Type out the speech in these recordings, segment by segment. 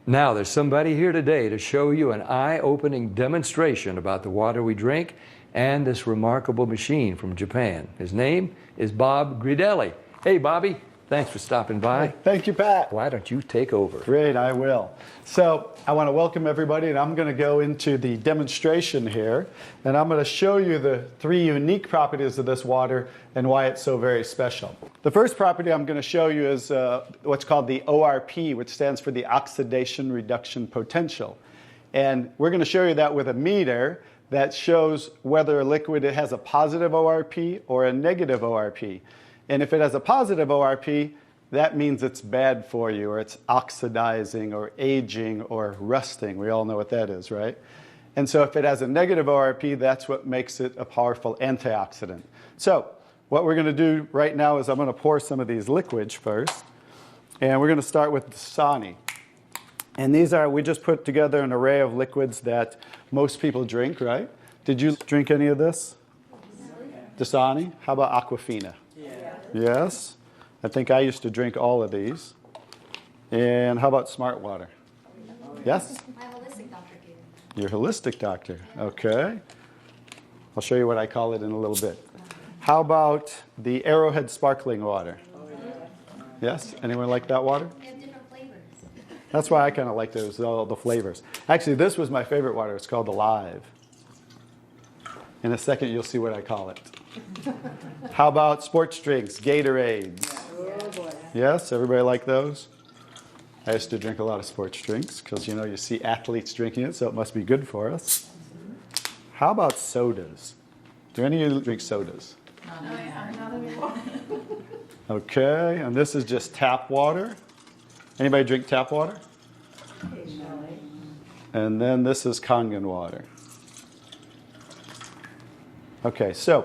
Now, there's somebody here today to show you an eye-opening demonstration about the water we drink and this remarkable machine from Japan. His name is Bob Gridelli. Hey, Bobby. Thanks for stopping by. Thank you, Pat. Why don't you take over? Great, I will. So I want to welcome everybody, and I'm going to go into the demonstration here, and I'm going to show you the 3 unique properties of this water and why it's so very special. The first property I'm going to show you is what's called the ORP, which stands for the oxidation reduction potential. And we're going to show you that with a meter that shows whether a liquid has a positive ORP or a negative ORP. And if it has a positive ORP, that means it's bad for you, or it's oxidizing, or aging, or rusting. We all know what that is, right? And so if it has a negative ORP, that's what makes it a powerful antioxidant. So what we're going to do right now is I'm going to pour some of these liquids first. And we're going to start with Dasani. And these are, we just put together an array of liquids that most people drink, right? Did you drink any of this? Dasani? How about Aquafina? Yes, I think I used to drink all of these. And how about Smart Water? Yes? My holistic doctor gave it. Your holistic doctor, okay. I'll show you what I call it in a little bit. How about the Arrowhead sparkling water? Yes, anyone like that water? They have different flavors. That's why I kind of like those, all the flavors. Actually, this was my favorite water. It's called Alive. In a second, you'll see what I call it. How about sports drinks, Gatorades? Yes, everybody like those? I used to drink a lot of sports drinks because, you know, you see athletes drinking it, so it must be good for us. How about sodas? Do any of you drink sodas? Not anymore. Okay, and this is just tap water. Anybody drink tap water? Occasionally. And then this is Kangen water. Okay, so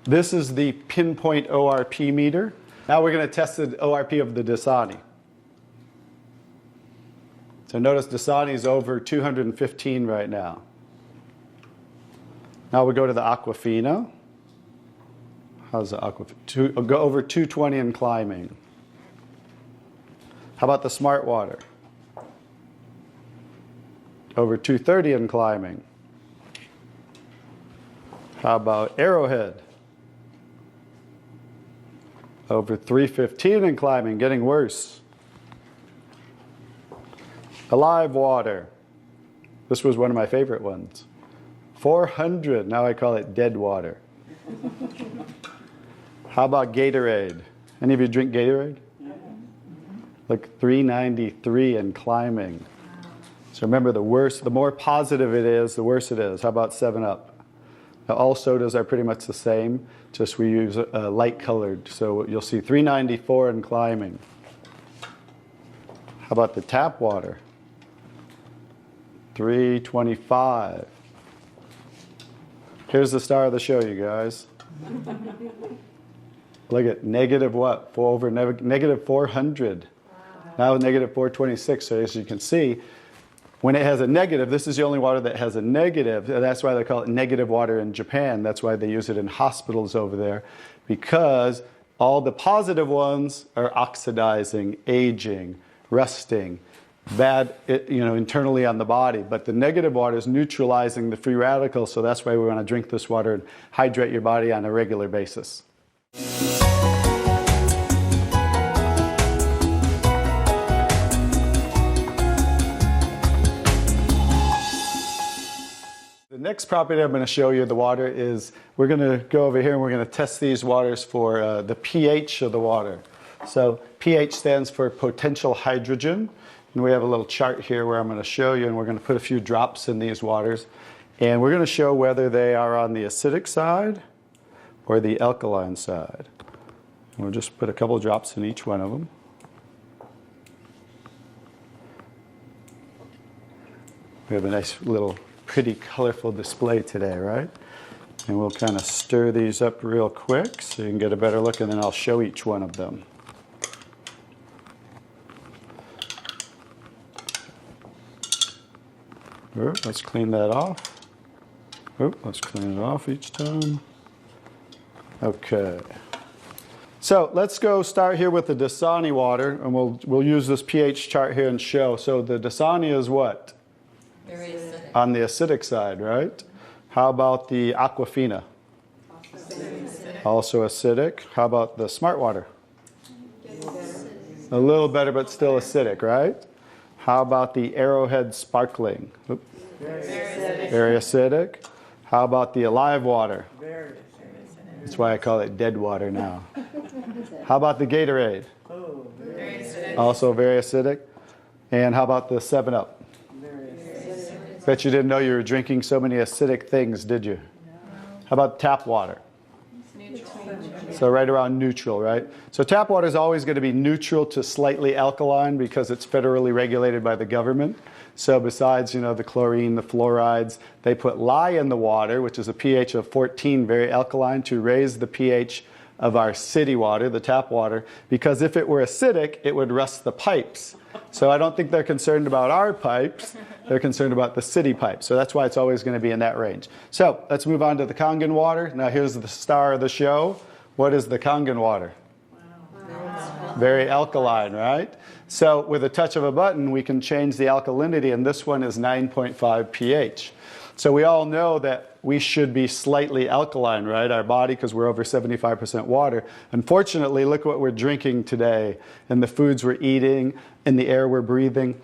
this is the pinpoint ORP meter. Now we're going to test the ORP of the Dasani. So notice Dasani is over 215 right now. Now we go to the Aquafina. How's the Aquafina? Go over 220 and climbing. How about the Smart Water? Over 230 and climbing. How about Arrowhead? Over 315 and climbing, getting worse. Alive Water. This was one of my favorite ones. 400, now I call it dead water. How about Gatorade? Any of you drink Gatorade? Like 393 and climbing. So remember, the worse, the more positive it is, the worse it is. How about 7-Up? Now, all sodas are pretty much the same, just we use light colored. So you'll see 394 and climbing. How about the tap water? 325. Here's the star of the show, you guys. Look at negative what? Negative 400. Wow. Now negative 426. So as you can see, when it has a negative, this is the only water that has a negative. That's why they call it negative water in Japan. That's why they use it in hospitals over there, because all the positive ones are oxidizing, aging, rusting, bad, internally on the body. But the negative water is neutralizing the free radicals, so that's why we want to drink this water and hydrate your body on a regular basis. The next property I'm going to show you, the water, is we're going to go over here and we're going to test these waters for the pH of the water. So pH stands for potential hydrogen. And we have a little chart here where I'm going to show you, and we're going to put a few drops in these waters. And we're going to show whether they are on the acidic side or the alkaline side. And we'll just put a couple drops in each one of them. We have a nice little pretty colorful display today, right? And we'll kind of stir these up real quick so you can get a better look, and then I'll show each one of them. Let's clean that off. Let's clean it off each time. Okay. So let's go start here with the Dasani water, and we'll use this pH chart here and show. So the Dasani is what? Very acidic. On the acidic side, right? How about the Aquafina? Also acidic. How about the Smart Water? A little better, but still acidic, right? How about the Arrowhead Sparkling? Oop. Very acidic. How about the Alive Water? Very acidic. That's why I call it dead water now. How about the Gatorade? Oh, Very acidic. Also very acidic. And how about the 7-Up? very acidic. Bet you didn't know you were drinking so many acidic things, did you? How about tap water? So right around neutral, right? So tap water is always going to be neutral to slightly alkaline because it's federally regulated by the government. So besides, the chlorine, the fluorides, they put lye in the water, which is a pH of 14, very alkaline, to raise the pH of our city water, the tap water, because if it were acidic, it would rust the pipes. So I don't think they're concerned about our pipes. They're concerned about the city pipes. So that's why it's always going to be in that range. So let's move on to the Kangen water. Now here's the star of the show. What is the Kangen water? Wow. Very alkaline, right? So with a touch of a button, we can change the alkalinity, and this one is 9.5 pH. So we all know that we should be slightly alkaline, right? Our body, because we're over 75% water. Unfortunately, look what we're drinking today, and the foods we're eating, and the air we're breathing.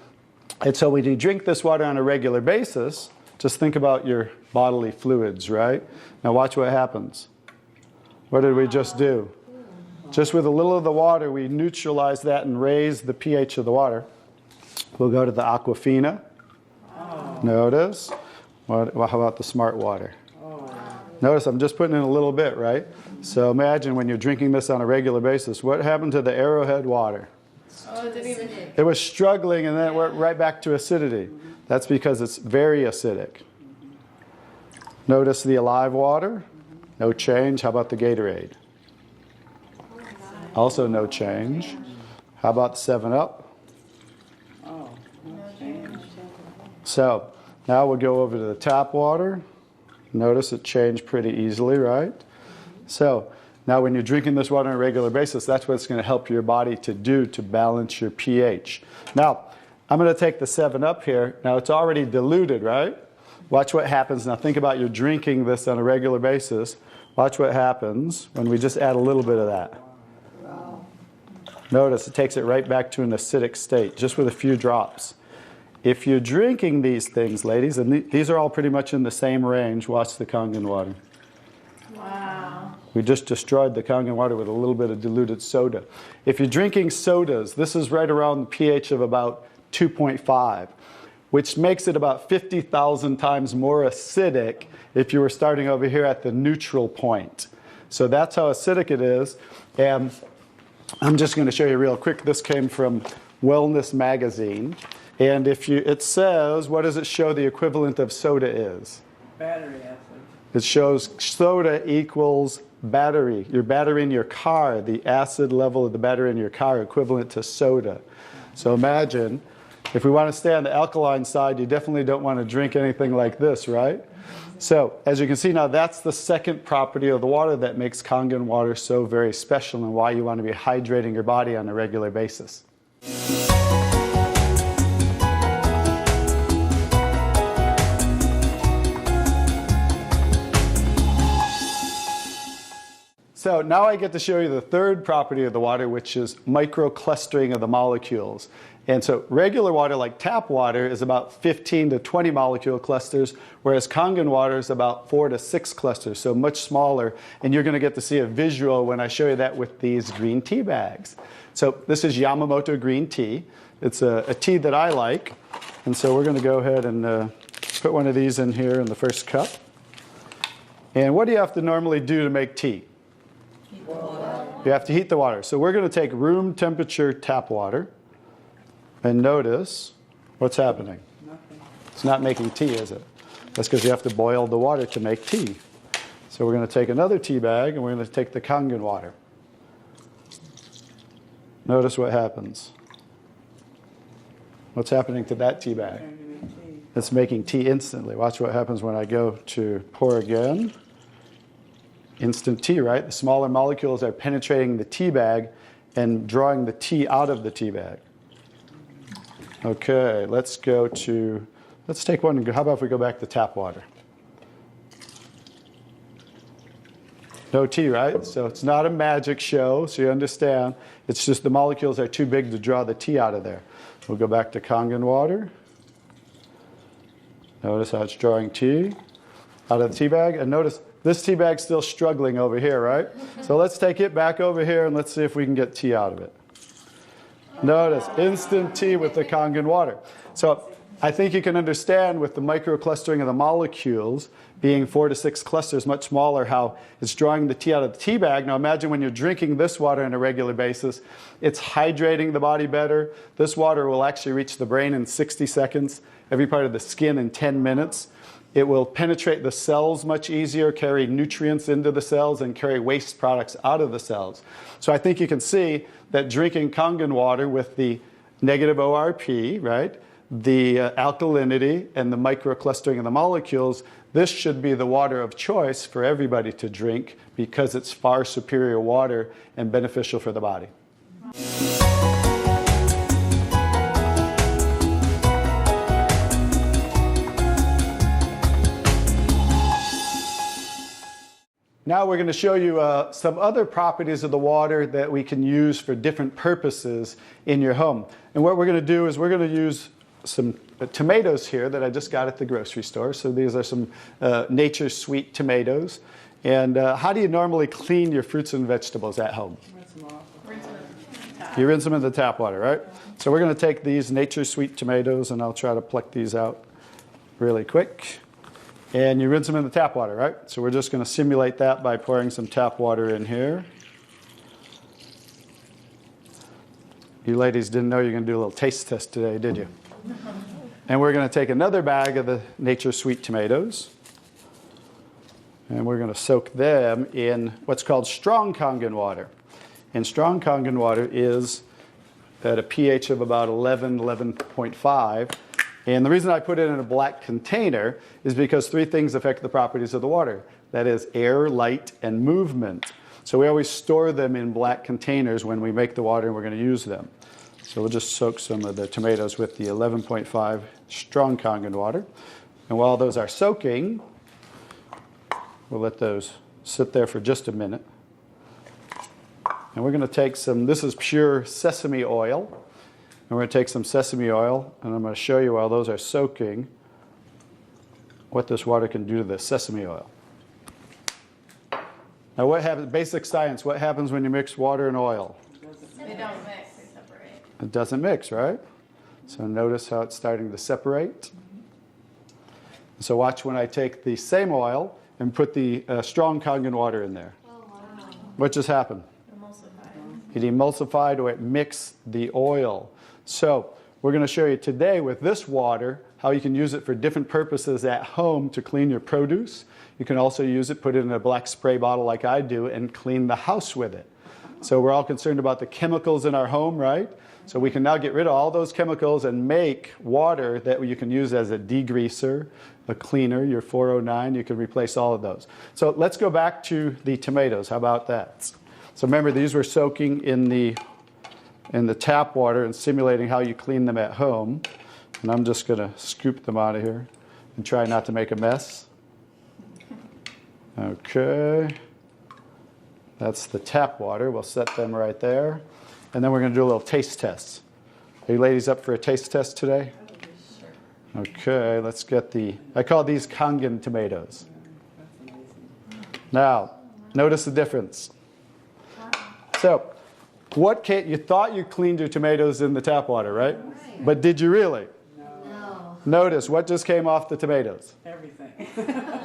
And so when you drink this water on a regular basis, just think about your bodily fluids, right? Now watch what happens. What did we just do? Just with a little of the water, we neutralize that and raise the pH of the water. We'll go to the Aquafina. Notice. How about the Smart Water? Notice I'm just putting in a little bit, right? So imagine when you're drinking this on a regular basis, what happened to the Arrowhead water? Oh, it didn't even. It was struggling, and then it went right back to acidity. That's because it's very acidic. Notice the Alive Water. No change. How about the Gatorade? Also no change. How about the 7-Up? Oh, no change. So now we'll go over to the tap water. Notice it changed pretty easily, right? So now when you're drinking this water on a regular basis, that's what it's going to help your body to do to balance your pH. Now, I'm going to take the 7-Up here. Now it's already diluted, right? Watch what happens. Now think about you're drinking this on a regular basis. Watch what happens when we just add a little bit of that. Notice it takes it right back to an acidic state, just with a few drops. If you're drinking these things, ladies, and these are all pretty much in the same range, watch the Kangen water. Wow. We just destroyed the Kangen water with a little bit of diluted soda. If you're drinking sodas, this is right around the pH of about 2.5, which makes it about 50,000 times more acidic if you were starting over here at the neutral point. So that's how acidic it is. And I'm just going to show you real quick. This came from Wellness Magazine. And it says, what does it show the equivalent of soda is? Battery acid. It shows soda equals battery. Your battery in your car, the acid level of the battery in your car equivalent to soda. So imagine, if we want to stay on the alkaline side, you definitely don't want to drink anything like this, right? So as you can see now, that's the second property of the water that makes Kangen water so very special and why you want to be hydrating your body on a regular basis. So now I get to show you the third property of the water, which is microclustering of the molecules. And so regular water, like tap water, is about 15 to 20 molecule clusters, whereas Kangen water is about 4 to 6 clusters, so much smaller. And you're going to get to see a visual when I show you that with these green tea bags. So this is Yamamoto green tea. It's a tea that I like. And so we're going to go ahead and put one of these in here in the first cup. And what do you have to normally do to make tea? You have to heat the water. So we're going to take room temperature tap water. And notice what's happening. Nothing. It's not making tea, is it? That's because you have to boil the water to make tea. So we're going to take another tea bag and we're going to take the Kangen water. Notice what happens. What's happening to that tea bag? It's making tea instantly. Watch what happens when I go to pour again. Instant tea, right? The smaller molecules are penetrating the tea bag and drawing the tea out of the tea bag. Okay, let's take one and go. How about if we go back to tap water? No tea, right? So it's not a magic show, so you understand. It's just the molecules are too big to draw the tea out of there. We'll go back to Kangen water. Notice how it's drawing tea out of the tea bag. And notice this tea bag's still struggling over here, right? So let's take it back over here and let's see if we can get tea out of it. Notice instant tea with the Kangen water. So I think you can understand with the microclustering of the molecules being 4 to 6 clusters, much smaller, how it's drawing the tea out of the tea bag. Now imagine when you're drinking this water on a regular basis, it's hydrating the body better. This water will actually reach the brain in 60 seconds, every part of the skin in 10 minutes. It will penetrate the cells much easier, carry nutrients into the cells, and carry waste products out of the cells. So I think you can see that drinking Kangen water with the negative ORP, right, the alkalinity and the microclustering of the molecules, this should be the water of choice for everybody to drink because it's far superior water and beneficial for the body. Now we're going to show you some other properties of the water that we can use for different purposes in your home. And what we're going to do is we're going to use some tomatoes here that I just got at the grocery store. So these are some Nature's Sweet tomatoes. And how do you normally clean your fruits and vegetables at home? You rinse them in the tap water, right? So we're going to take these Nature's Sweet tomatoes, and I'll try to pluck these out really quick. And you rinse them in the tap water, right? So we're just going to simulate that by pouring some tap water in here. You ladies didn't know you were going to do a little taste test today, did you? And we're going to take another bag of the Nature's Sweet tomatoes. And we're going to soak them in what's called strong Kangen water. And strong Kangen water is at a pH of about 11, 11.5. And the reason I put it in a black container is because 3 things affect the properties of the water. That is air, light, and movement. So we always store them in black containers when we make the water and we're going to use them. So we'll just soak some of the tomatoes with the 11.5 strong Kangen water. And while those are soaking, we'll let those sit there for just a minute. And we're going to take some, this is pure sesame oil. And we're going to take some sesame oil, and I'm going to show you while those are soaking what this water can do to the sesame oil. Now what happens, basic science, what happens when you mix water and oil? They don't mix, they separate. It doesn't mix, right? So notice how it's starting to separate. So watch when I take the same oil and put the strong Kangen water in there. Oh, wow. What just happened? Emulsified. It emulsified or it mixed the oil. So we're going to show you today with this water how you can use it for different purposes at home to clean your produce. You can also use it, put it in a black spray bottle like I do, and clean the house with it. So we're all concerned about the chemicals in our home, right? So we can now get rid of all those chemicals and make water that you can use as a degreaser, a cleaner, your 409. You can replace all of those. So let's go back to the tomatoes. How about that? So remember, these were soaking in the tap water and simulating how you clean them at home. And I'm just going to scoop them out of here and try not to make a mess. Okay. That's the tap water. We'll set them right there. And then we're going to do a little taste test. Are you ladies up for a taste test today? Sure. Okay, let's get I call these Kangen tomatoes. Now, notice the difference. So, you thought you cleaned your tomatoes in the tap water, right? But did you really? No. Notice what just came off the tomatoes. Everything.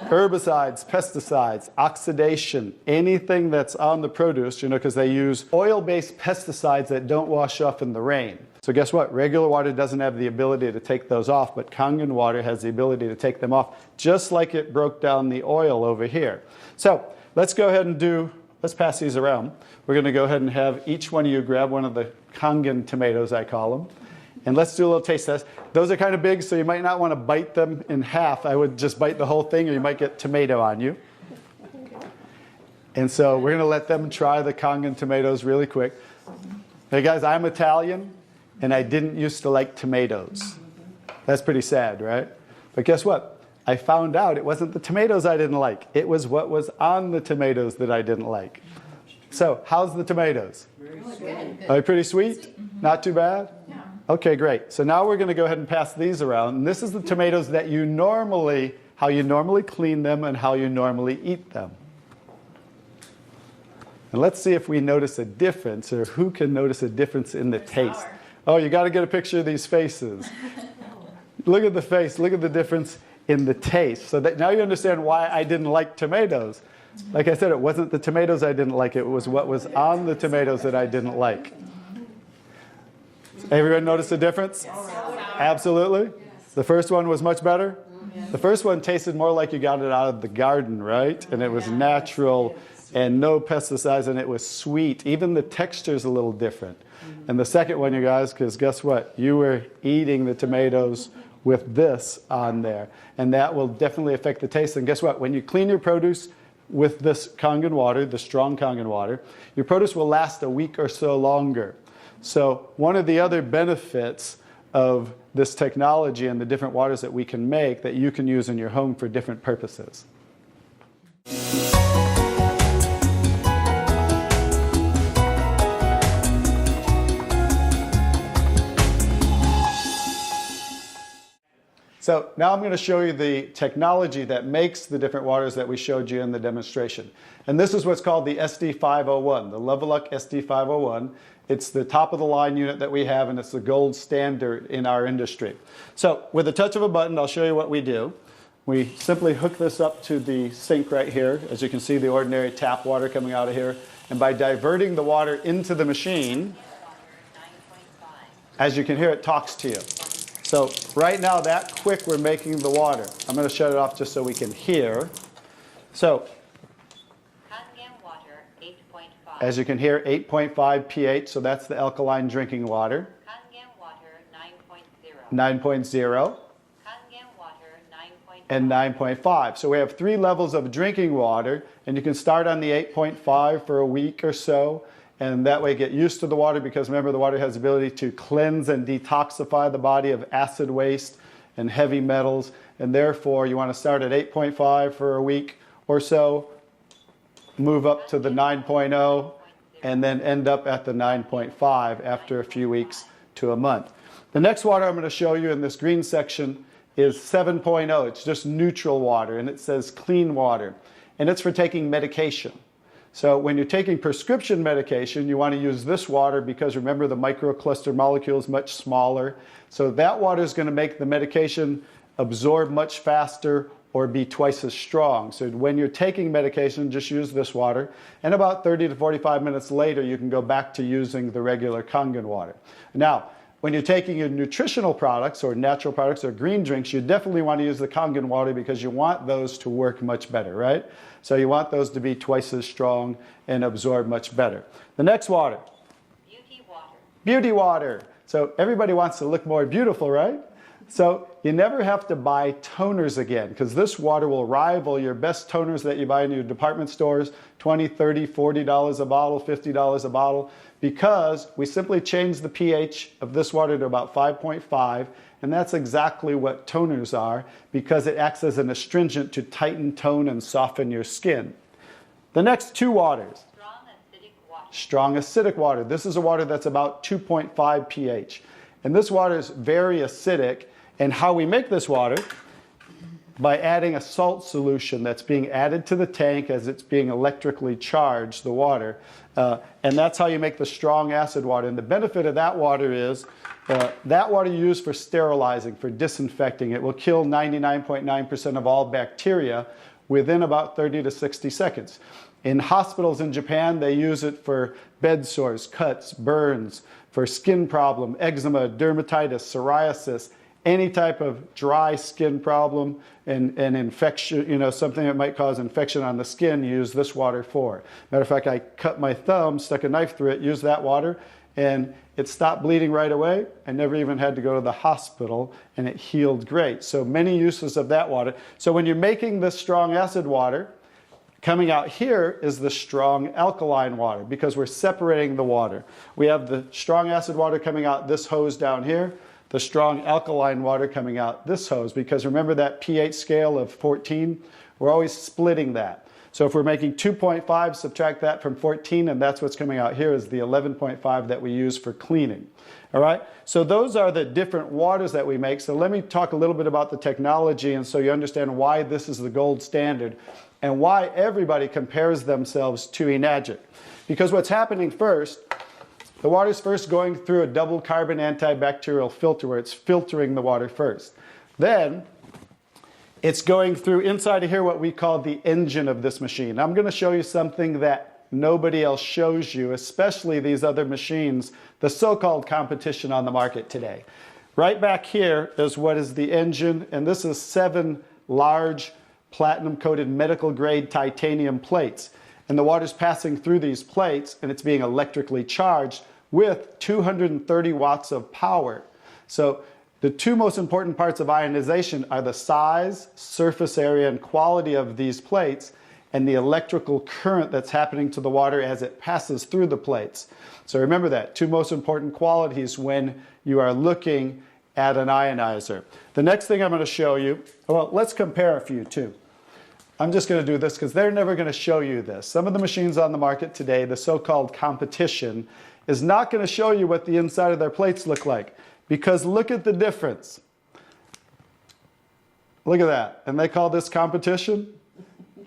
Herbicides, pesticides, oxidation, anything that's on the produce, because they use oil-based pesticides that don't wash off in the rain. So guess what? Regular water doesn't have the ability to take those off, but Kangen water has the ability to take them off, just like it broke down the oil over here. So let's go ahead and let's pass these around. We're going to go ahead and have each one of you grab one of the Kangen tomatoes, I call them. And let's do a little taste test. Those are kind of big, so you might not want to bite them in half. I would just bite the whole thing, or you might get tomato on you. And so we're going to let them try the Kangen tomatoes really quick. Hey guys, I'm Italian, and I didn't used to like tomatoes. That's pretty sad, right? But guess what? I found out it wasn't the tomatoes I didn't like. It was what was on the tomatoes that I didn't like. So how's the tomatoes? Are they pretty sweet? Not too bad? Yeah. Okay, great. So now we're going to go ahead and pass these around. And this is the tomatoes that you normally, how you normally clean them and how you normally eat them. And let's see if we notice a difference, or who can notice a difference in the taste. Sour. Oh, you got to get a picture of these faces. Look at the face. Look at the difference in the taste. So that now you understand why I didn't like tomatoes. Like I said, it wasn't the tomatoes I didn't like. It was what was on the tomatoes that I didn't like. Everyone notice the difference? Absolutely. The first one was much better. The first one tasted more like you got it out of the garden, right? And it was natural and no pesticides, and it was sweet. Even the texture's a little different. And the second one, you guys, because guess what? You were eating the tomatoes with this on there. And that will definitely affect the taste. And guess what? When you clean your produce with this Kangen water, the strong Kangen water, your produce will last a week or so longer. So one of the other benefits of this technology and the different waters that we can make that you can use in your home for different purposes. So now I'm going to show you the technology that makes the different waters that we showed you in the demonstration. And this is what's called the SD501, the Leveluck SD501. It's the top of the line unit that we have, and it's the gold standard in our industry. So with the touch of a button, I'll show you what we do. We simply hook this up to the sink right here. As you can see, the ordinary tap water coming out of here. And by diverting the water into the machine, as you can hear, it talks to you. So right now, that quick, we're making the water. I'm going to shut it off just so we can hear. So Kangen water 8.5. as you can hear, 8.5 pH, so that's the alkaline drinking water. Kangen water 9.0. 9.0 Kangen water 9.5. and 9.5. So we have 3 levels of drinking water, and you can start on the 8.5 for a week or so. And that way get used to the water, because remember, the water has the ability to cleanse and detoxify the body of acid waste and heavy metals. And therefore, you want to start at 8.5 for a week or so, move up to the 9.0, and then end up at the 9.5 after a few weeks to a month. The next water I'm going to show you in this green section is 7.0. It's just neutral water, and it says clean water. And it's for taking medication. So when you're taking prescription medication, you want to use this water because remember, the microcluster molecule is much smaller. So that water is going to make the medication absorb much faster or be twice as strong. So when you're taking medication, just use this water. And about 30 to 45 minutes later, you can go back to using the regular Kangen water. Now, when you're taking your nutritional products or natural products or green drinks, you definitely want to use the Kangen water because you want those to work much better, right? So you want those to be twice as strong and absorb much better. The next water. Beauty water. Beauty water. So everybody wants to look more beautiful, right? So you never have to buy toners again, because this water will rival your best toners that you buy in your department stores, $20, $30, $40 a bottle, $50 a bottle, because we simply change the pH of this water to about 5.5, and that's exactly what toners are, because it acts as an astringent to tighten, tone, and soften your skin. The next 2 waters. Strong acidic water. Strong acidic water. This is a water that's about 2.5 pH. And this water is very acidic. And how we make this water? By adding a salt solution that's being added to the tank as it's being electrically charged, the water. And that's how you make the strong acid water. And the benefit of that water is that water you use for sterilizing, for disinfecting. It will kill 99.9% of all bacteria within about 30 to 60 seconds. In hospitals in Japan, they use it for bed sores, cuts, burns, for skin problem, eczema, dermatitis, psoriasis, any type of dry skin problem and infection, something that might cause infection on the skin, use this water for. Matter of fact, I cut my thumb, stuck a knife through it, used that water, and it stopped bleeding right away. I never even had to go to the hospital, and it healed great. So many uses of that water. So when you're making this strong acid water, Coming out here is the strong alkaline water because we're separating the water. We have the strong acid water coming out this hose down here, the strong alkaline water coming out this hose, because remember that pH scale of 14? We're always splitting that. So if we're making 2.5, subtract that from 14, and that's what's coming out here is the 11.5 that we use for cleaning. All right, so those are the different waters that we make. So let me talk a little bit about the technology, and so you understand why this is the gold standard and why everybody compares themselves to Enagic. Because what's happening first, the water's first going through a double carbon antibacterial filter where it's filtering the water first. Then it's going through inside of here what we call the engine of this machine. I'm going to show you something that nobody else shows you, especially these other machines, the so-called competition on the market today. Right back here is what is the engine, and this is 7 large platinum-coated medical-grade titanium plates. And the water's passing through these plates, and it's being electrically charged with 230 watts of power. So the two most important parts of ionization are the size, surface area, and quality of these plates, and the electrical current that's happening to the water as it passes through the plates. So remember that, two most important qualities when you are looking at an ionizer. The next thing I'm going to show you, well, let's compare a few too. I'm just going to do this because they're never going to show you this. Some of the machines on the market today, the so-called competition, is not going to show you what the inside of their plates look like. Because look at the difference. Look at that. And they call this competition?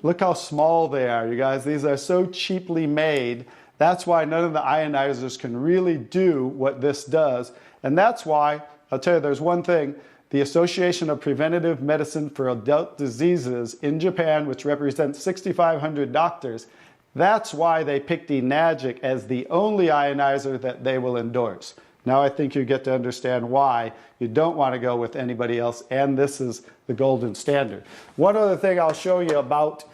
Look how small they are, you guys. These are so cheaply made. That's why none of the ionizers can really do what this does. And that's why, I'll tell you, there's one thing. The Association of Preventive Medicine for Adult Diseases in Japan, which represents 6,500 doctors, that's why they picked Enagic as the only ionizer that they will endorse. Now I think you get to understand why you don't want to go with anybody else, and this is the golden standard. One other thing I'll show you about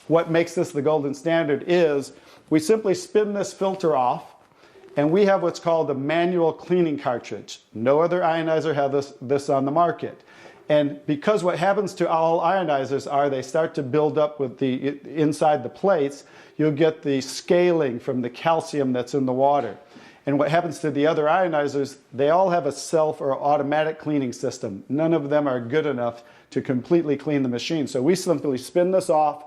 what makes this the golden standard is we simply spin this filter off, and we have what's called a manual cleaning cartridge. No other ionizer has this on the market. And because what happens to all ionizers are they start to build up with the inside the plates, you'll get the scaling from the calcium that's in the water. And what happens to the other ionizers, they all have a self or automatic cleaning system. None of them are good enough to completely clean the machine. So we simply spin this off,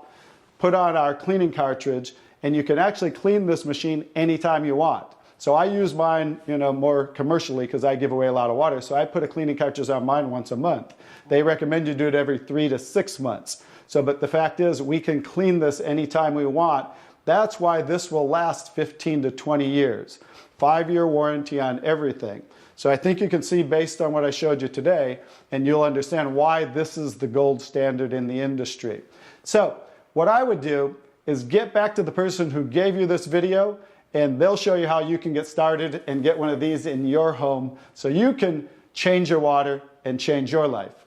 put on our cleaning cartridge, and you can actually clean this machine anytime you want. So I use mine, more commercially because I give away a lot of water. So I put a cleaning cartridge on mine once a month. They recommend you do it every 3 to 6 months. But the fact is, we can clean this anytime we want. That's why this will last 15 to 20 years. 5-year warranty on everything. So I think you can see based on what I showed you today, and you'll understand why this is the gold standard in the industry. So what I would do is get back to the person who gave you this video, and they'll show you how you can get started and get one of these in your home so you can change your water and change your life.